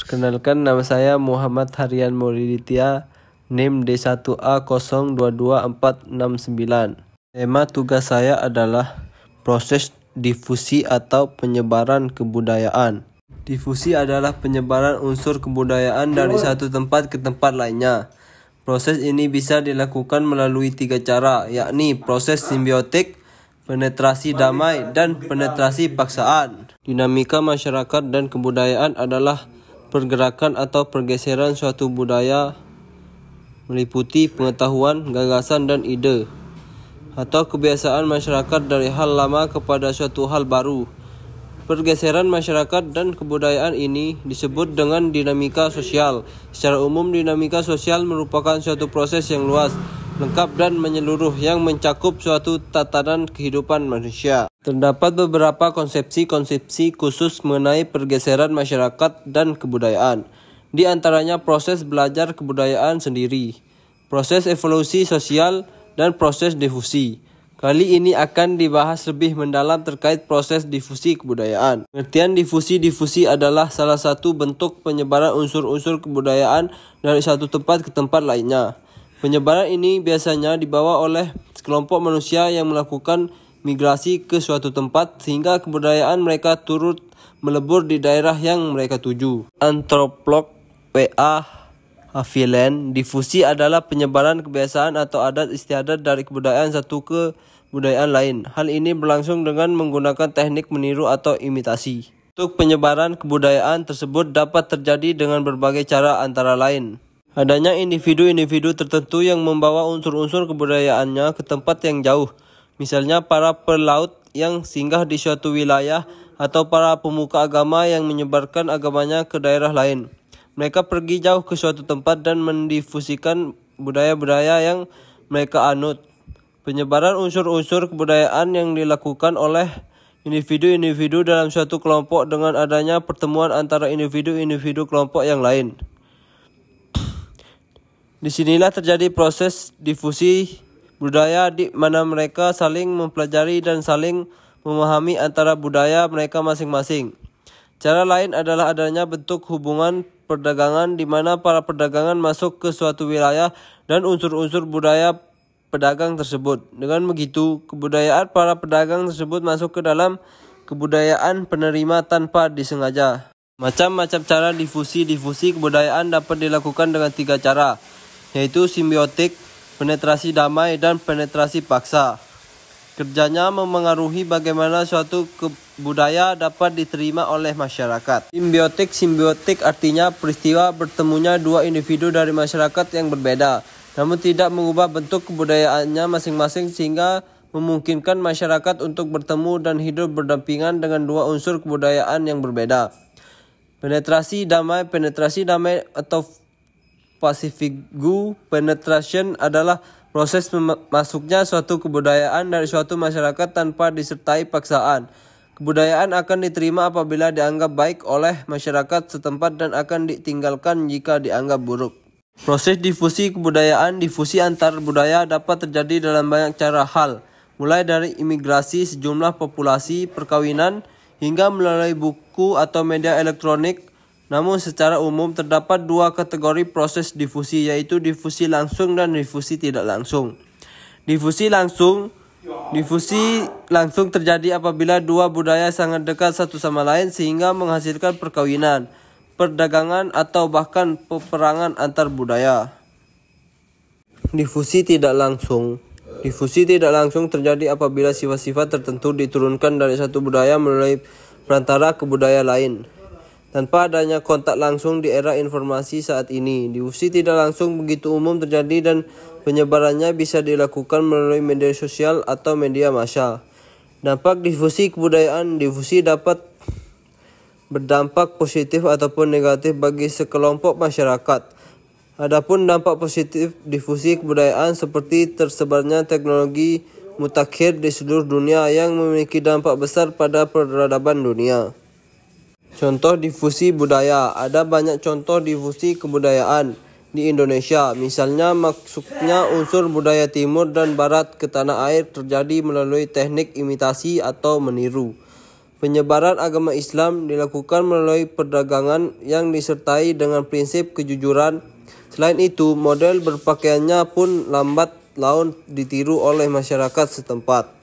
Perkenalkan, nama saya Muhammad Harian Mauriditya, NIM D1A022469. Tema tugas saya adalah proses difusi atau penyebaran kebudayaan. Difusi adalah penyebaran unsur kebudayaan dari satu tempat ke tempat lainnya. Proses ini bisa dilakukan melalui 3 cara, yakni proses simbiotik, penetrasi damai, dan penetrasi paksaan. Dinamika masyarakat dan kebudayaan adalah pergerakan atau pergeseran suatu budaya meliputi pengetahuan, gagasan, dan ide, atau kebiasaan masyarakat dari hal lama kepada suatu hal baru. Pergeseran masyarakat dan kebudayaan ini disebut dengan dinamika sosial. Secara umum, dinamika sosial merupakan suatu proses yang luas, lengkap, dan menyeluruh yang mencakup suatu tatanan kehidupan manusia. Terdapat beberapa konsepsi khusus mengenai pergeseran masyarakat dan kebudayaan. Di antaranya proses belajar kebudayaan sendiri, proses evolusi sosial, dan proses difusi. Kali ini akan dibahas lebih mendalam terkait proses difusi kebudayaan. Pengertian difusi adalah salah satu bentuk penyebaran unsur-unsur kebudayaan dari satu tempat ke tempat lainnya. Penyebaran ini biasanya dibawa oleh sekelompok manusia yang melakukan migrasi ke suatu tempat sehingga kebudayaan mereka turut melebur di daerah yang mereka tuju. Antropolog W.A. Haviland, difusi adalah penyebaran kebiasaan atau adat istiadat dari kebudayaan satu ke budayaan lain. Hal ini berlangsung dengan menggunakan teknik meniru atau imitasi. Untuk penyebaran kebudayaan tersebut dapat terjadi dengan berbagai cara, antara lain adanya individu-individu tertentu yang membawa unsur-unsur kebudayaannya ke tempat yang jauh. Misalnya para pelaut yang singgah di suatu wilayah atau para pemuka agama yang menyebarkan agamanya ke daerah lain. Mereka pergi jauh ke suatu tempat dan mendifusikan budaya-budaya yang mereka anut. Penyebaran unsur-unsur kebudayaan yang dilakukan oleh individu-individu dalam suatu kelompok dengan adanya pertemuan antara individu-individu kelompok yang lain. Disinilah terjadi proses difusi budaya di mana mereka saling mempelajari dan saling memahami antara budaya mereka masing-masing. Cara lain adalah adanya bentuk hubungan perdagangan di mana para perdagangan masuk ke suatu wilayah dan unsur-unsur budaya pedagang tersebut. Dengan begitu, kebudayaan para pedagang tersebut masuk ke dalam kebudayaan penerima tanpa disengaja. Macam-macam cara difusi kebudayaan dapat dilakukan dengan 3 cara, yaitu simbiotik, penetrasi damai, dan penetrasi paksa. Kerjanya memengaruhi bagaimana suatu budaya dapat diterima oleh masyarakat. Simbiotik artinya peristiwa bertemunya 2 individu dari masyarakat yang berbeda, namun tidak mengubah bentuk kebudayaannya masing-masing sehingga memungkinkan masyarakat untuk bertemu dan hidup berdampingan dengan 2 unsur kebudayaan yang berbeda. Penetrasi damai atau Pacific penetration adalah proses masuknya suatu kebudayaan dari suatu masyarakat tanpa disertai paksaan. Kebudayaan akan diterima apabila dianggap baik oleh masyarakat setempat dan akan ditinggalkan jika dianggap buruk. Proses difusi kebudayaan, difusi antar budaya dapat terjadi dalam banyak cara hal, mulai dari imigrasi sejumlah populasi, perkawinan, hingga melalui buku atau media elektronik. Namun secara umum terdapat 2 kategori proses difusi, yaitu difusi langsung dan difusi tidak langsung. Difusi langsung terjadi apabila 2 budaya sangat dekat satu sama lain sehingga menghasilkan perkawinan, perdagangan, atau bahkan peperangan antar budaya. Difusi tidak langsung terjadi apabila sifat-sifat tertentu diturunkan dari satu budaya melalui perantara ke budaya lain, tanpa adanya kontak langsung di era informasi saat ini. Difusi tidak langsung begitu umum terjadi dan penyebarannya bisa dilakukan melalui media sosial atau media massa. Dampak difusi kebudayaan, difusi dapat berdampak positif ataupun negatif bagi sekelompok masyarakat. Adapun dampak positif difusi kebudayaan seperti tersebarnya teknologi mutakhir di seluruh dunia yang memiliki dampak besar pada peradaban dunia. Contoh difusi budaya. Ada banyak contoh difusi kebudayaan di Indonesia. Misalnya masuknya unsur budaya timur dan barat ke tanah air terjadi melalui teknik imitasi atau meniru. Penyebaran agama Islam dilakukan melalui perdagangan yang disertai dengan prinsip kejujuran. Selain itu, model berpakaiannya pun lambat laun ditiru oleh masyarakat setempat.